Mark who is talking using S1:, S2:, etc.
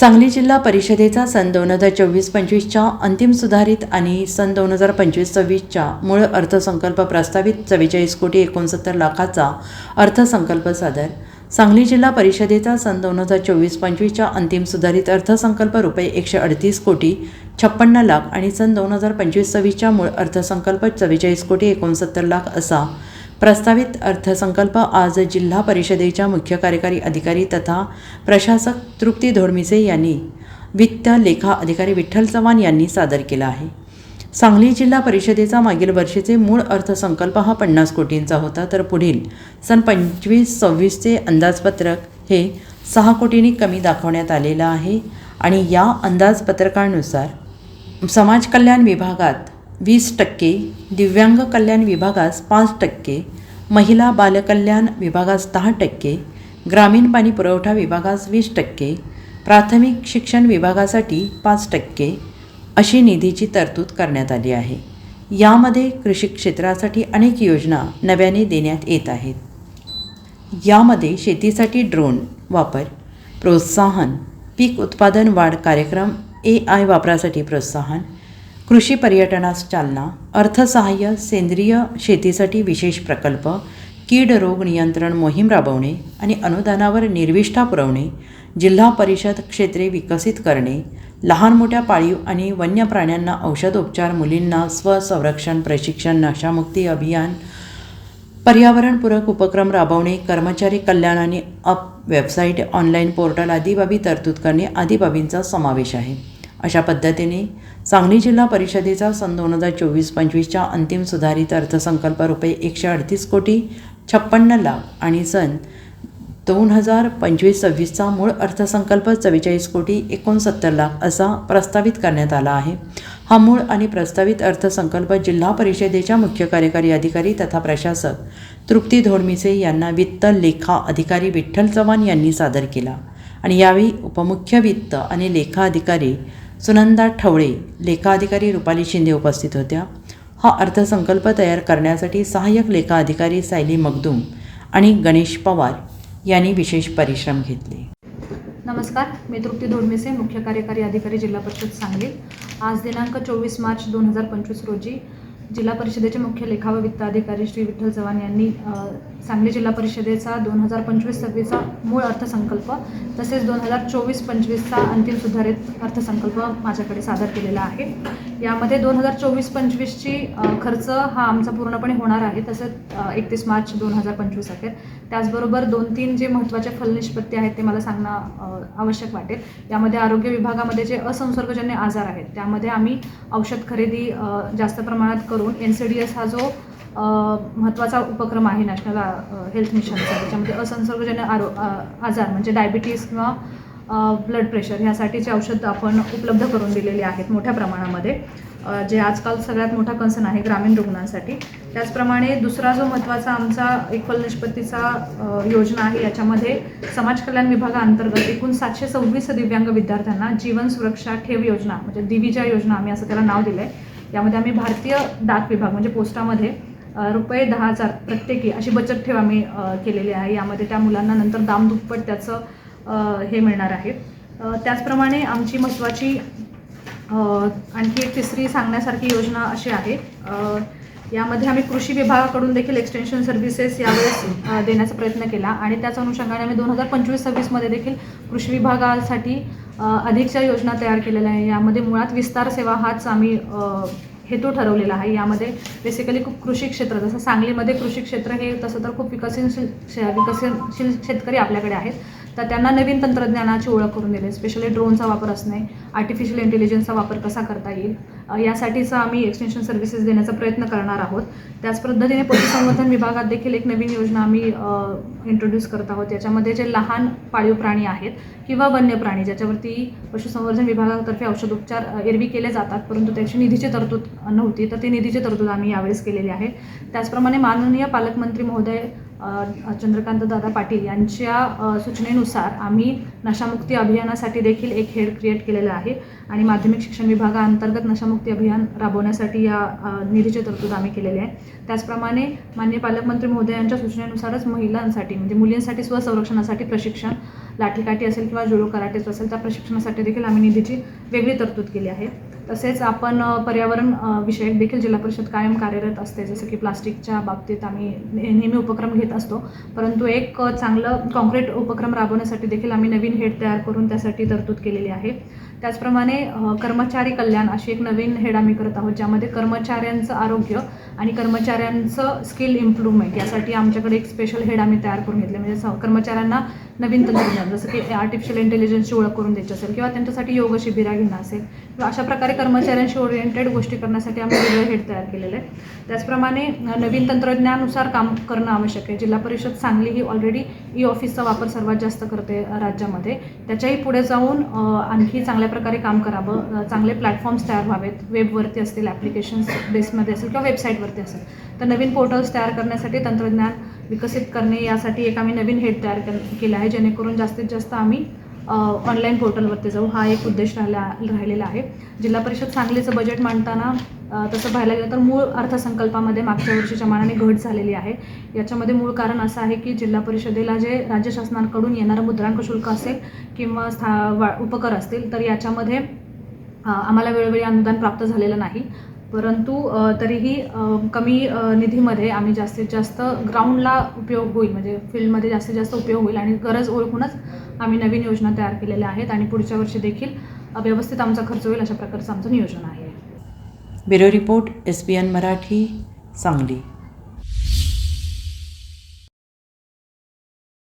S1: सांगली जिल्हा परिषदेचा सन 2024-25च्या अंतिम सुधारित आणि सन 2025-26च्या मूळ अर्थसंकल्प प्रस्तावित 44,69,00,000चा अर्थसंकल्प सादर. सांगली जिल्हा परिषदेचा सन 2024-25च्या अंतिम सुधारित अर्थसंकल्प ₹138,56,56,00,000 आणि सन 2025-26च्या मूळ अर्थसंकल्प 44,69,00,000 असा प्रस्तावित अर्थसंकल्प आज जिल्हा परिषदेच्या मुख्य कार्यकारी अधिकारी तथा प्रशासक तृप्ती धोडमिसे यांनी वित्त लेखा अधिकारी विठ्ठल चव्हाण यांनी सादर केला आहे. सांगली जिल्हा परिषदेचा मागील वर्षीचे मूळ अर्थसंकल्प हा 50 कोटींचा होता, तर पुढील सन 25-26चे अंदाजपत्रक हे 6 कोटींनी कमी दाखवण्यात आलेलं आहे. आणि या अंदाजपत्रकानुसार समाज कल्याण विभागात 20%, दिव्यांग कल्याण विभागास 5%, महिला बालकल्याण विभागास 10%, ग्रामीण पाणी पुरवठा विभागास 20%, प्राथमिक शिक्षण विभागासाठी 5% अशी निधीची तरतूद करण्यात आली आहे. यामध्ये कृषी क्षेत्रासाठी अनेक योजना नव्याने देण्यात येत आहेत. यामध्ये शेतीसाठी ड्रोन वापर प्रोत्साहन, पीक उत्पादन वाढ कार्यक्रम, AI वापरासाठी प्रोत्साहन, कृषी पर्यटनास चालना, अर्थसहाय्य, सेंद्रिय शेतीसाठी विशेष प्रकल्प, कीड रोग नियंत्रण मोहीम राबवणे आणि अनुदानावर निर्विष्ठा पुरवणे, जिल्हा परिषद क्षेत्रे विकसित करणे, लहान मोठ्या पाळीव आणि वन्य प्राण्यांना औषधोपचार, मुलींना स्वसंरक्षण प्रशिक्षण, नशामुक्ती अभियान, पर्यावरणपूरक उपक्रम राबवणे, कर्मचारी कल्याण आणि वेबसाईट, ऑनलाईन पोर्टल आदी बाबी तरतूद करणे आदी बाबींचा समावेश आहे. अशा पद्धतीने सांगली जिल्हा परिषदेचा सन 2024-25च्या अंतिम सुधारित अर्थसंकल्प ₹138,56,56,00,000 आणि सन 2025-26चा मूळ अर्थसंकल्प 44,69,00,000 असा प्रस्तावित करण्यात आला आहे. हा मूळ आणि प्रस्तावित अर्थसंकल्प जिल्हा परिषदेच्या मुख्य कार्यकारी अधिकारी तथा प्रशासक तृप्ती धोडमिसे यांना वित्त लेखा अधिकारी विठ्ठल चव्हाण यांनी सादर केला. आणि यावेळी उपमुख्य वित्त आणि लेखा अधिकारी सुनंदा ठवळे, लेखा अधिकारी रुपाली शिंदे उपस्थित होत्या. हा अर्थसंकल्प तयार करण्यासाठी सहाय्यक लेखा अधिकारी सायली मगदूम आणि गणेश पवार यांनी विशेष परिश्रम घेतले.
S2: नमस्कार, मी तृप्ती धोडमिसे, मुख्य कार्यकारी अधिकारी जिल्हा परिषद सांगली. आज दिनांक 24 मार्च 2025 रोजी जिल्हा परिषदेचे मुख्य लेखा व वित्त अधिकारी श्री विठ्ठल चव्हाण यांनी सांगली जिल्हा परिषदेचा 2025-26चा मूळ अर्थसंकल्प तसेच 2024-25चा अंतिम सुधारित अर्थसंकल्प माझ्याकडे सादर केलेला आहे. यामध्ये 2024-25ची खर्च हा आमचा पूर्णपणे होणार आहे, तसंच 31 मार्च 2025 अखेर. त्याचबरोबर 2-3 जे महत्त्वाचे फलनिष्पत्ती आहेत ते मला सांगणं आवश्यक वाटेल. यामध्ये आरोग्य विभागामध्ये जे असंसर्गजन्य आजार आहेत त्यामध्ये आम्ही औषध खरेदी जास्त प्रमाणात करून NCDS हा जो महत्त्वाचा उपक्रम आहे नॅशनल हेल्थ मिशनचा, त्याच्यामध्ये असंसर्गजन्य आजार म्हणजे डायबिटीस किंवा ब्लड प्रेशर ह्यासाठीचे औषध आपण उपलब्ध करून दिलेले आहेत मोठ्या प्रमाणामध्ये, जे आजकाल सगळ्यात मोठा कन्सर्न आहे ग्रामीण रुग्णांसाठी. त्याचप्रमाणे दुसरा जो महत्त्वाचा आमचा एक फलनिष्पत्तीचा योजना आहे, याच्यामध्ये समाज कल्याण विभागाअंतर्गत एकूण 726 दिव्यांग विद्यार्थ्यांना जीवन सुरक्षा ठेव योजना म्हणजे दिविजा योजना आम्ही असं त्याला नाव दिलं आहे. यामध्ये आम्ही भारतीय डाक विभाग म्हणजे पोस्टामध्ये ₹10,000 प्रत्येकी अशी बचत ठेव आम्ही केलेली आहे. यामध्ये त्या मुलांना नंतर दामदुप्पट त्याचं हे मिळणार आहे. त्याचप्रमाणे आमची महत्त्वाची आणखी एक तिसरी सांगण्यासारखी योजना अशी आहे, यामध्ये आम्ही कृषी विभागाकडून देखील एक्सटेन्शन सर्व्हिसेस यावेळेस देण्याचा प्रयत्न केला आणि त्याच अनुषंगाने आम्ही 2025-26मध्ये देखील कृषी विभागासाठी अधिकच्या योजना तयार केलेल्या आहे. यामध्ये मुळात विस्तार सेवा हाच आम्ही हेतू ठरवलेला आहे. यामध्ये बेसिकली खूप कृषी क्षेत्र, जसं सांगलीमध्ये कृषी क्षेत्र हे तसं तर खूप विकसनशील शेतकरी आपल्याकडे आहेत, तर त्यांना नवीन तंत्रज्ञानाची ओळख करून दिली, स्पेशली ड्रोनचा वापर असणे, आर्टिफिशियल इंटेलिजन्सचा वापर कसा करता येईल यासाठीचा आम्ही एक्सटेन्शन सर्व्हिसेस देण्याचा प्रयत्न करणार आहोत. त्याच पद्धतीने पशुसंवर्धन विभागात देखील एक नवीन योजना आम्ही इंट्रोड्यूस करत आहोत. याच्यामध्ये जे लहान पाळीव प्राणी आहेत किंवा वन्य प्राणी ज्याच्यावरती पशुसंवर्धन विभागातर्फे औषधोपचार एरवी केले जातात, परंतु त्याची निधीची तरतूद नव्हती, तर ती निधीची तरतूद आम्ही यावेळेस केलेली आहे. त्याचप्रमाणे माननीय पालकमंत्री महोदय चंद्रकांत दादा पाटील यांच्या सूचनेनुसार आम्ही नशामुक्ती अभियानासाठी देखील एक हेड क्रिएट केलेलं आहे आणि माध्यमिक शिक्षण विभागाअंतर्गत नशामुक्ती अभियान राबवण्यासाठी या निधीची तरतूद आम्ही केलेली आहे. त्याचप्रमाणे माननीय पालकमंत्री महोदयांच्या सूचनेनुसारच महिलांसाठी म्हणजे मुलींसाठी स्वसंरक्षणासाठी प्रशिक्षण, लाठीकाठी असेल किंवा जुडो कराटेचं असेल त्या प्रशिक्षणासाठी देखील आम्ही निधीची वेगळी तरतूद केली आहे. तसेच आपण पर्यावरण विषयक देखील जिल्हा परिषद कायम कार्यरत असते. जसं की प्लास्टिकच्या बाबतीत आम्ही नेहमी उपक्रम घेत असतो, परंतु एक चांगलं कॉन्क्रीट उपक्रम राबवण्यासाठी देखील आम्ही नवीन हेड तयार करून त्यासाठी तरतूद केलेली आहे. त्याचप्रमाणे कर्मचारी कल्याण अशी एक नवीन हेड आम्ही करत आहोत, ज्यामध्ये कर्मचाऱ्यांचं आरोग्य आणि कर्मचाऱ्यांचं स्किल इम्प्रूव्हमेंट यासाठी आमच्याकडे एक स्पेशल हेड आम्ही तयार करून घेतले. म्हणजे कर्मचाऱ्यांना नवीन तंत्रज्ञान जसं की आर्टिफिशियल इंटेलिजन्सची ओळख करून द्यायची असेल किंवा त्यांच्यासाठी योग शिबिरा घेणं असेल किंवा अशा प्रकारे कर्मचाऱ्यांशी ओरिएंटेड गोष्टी करण्यासाठी आम्ही वेगळं हेड तयार केलेलं आहे. त्याचप्रमाणे नवीन तंत्रज्ञानानुसार काम करणं आवश्यक आहे. जिल्हा परिषद सांगली ही ऑलरेडी ऑफिसचा वापर सर्वात जास्त करते राज्यामध्ये. त्याच्याही पुढे जाऊन आणखी चांगल्या प्रकारे काम करावं, चांगले प्लॅटफॉर्म्स तयार व्हावेत, वेबवरती असतील, ॲप्लिकेशन्स बेसमध्ये असेल किंवा वेबसाईटवरती असेल तर नवीन पोर्टल्स तयार करण्यासाठी तंत्रज्ञान विकसित करणे यासाठी एक आम्ही नवीन हेड तयार केलं आहे, जेणेकरून जास्तीत जास्त आम्ही ऑनलाईन पोर्टलवरती जाऊ हा एक उद्देश राहिलेला आहे. जिल्हा परिषद सांगलीचं बजेट मांडताना तसं पाहायला गेलं तर मूळ अर्थसंकल्पामध्ये मागच्या वर्षीच्या मानाने घट झालेली आहे. याच्यामध्ये मूळ कारण असं आहे की जिल्हा परिषदेला जे राज्य शासनाकडून येणारं मुद्रांक शुल्क असेल किंवा उपकर असतील तर याच्यामध्ये आम्हाला वेळोवेळी अनुदान प्राप्त झालेलं नाही. परंतु तरीही कमी निधीमध्ये आम्ही जास्तीत जास्त ग्राउंडला उपयोग होईल म्हणजे फील्डमध्ये जास्तीत जास्त उपयोग होईल आणि गरज ओळखूनच आम्ही नवीन योजना तयार केलेल्या आहेत आणि पुढच्या वर्षी देखील व्यवस्थित आमचा खर्च होईल अशा प्रकारचं आमचं नियोजन आहे.
S1: Bureau report SBN Marathi, Sangli.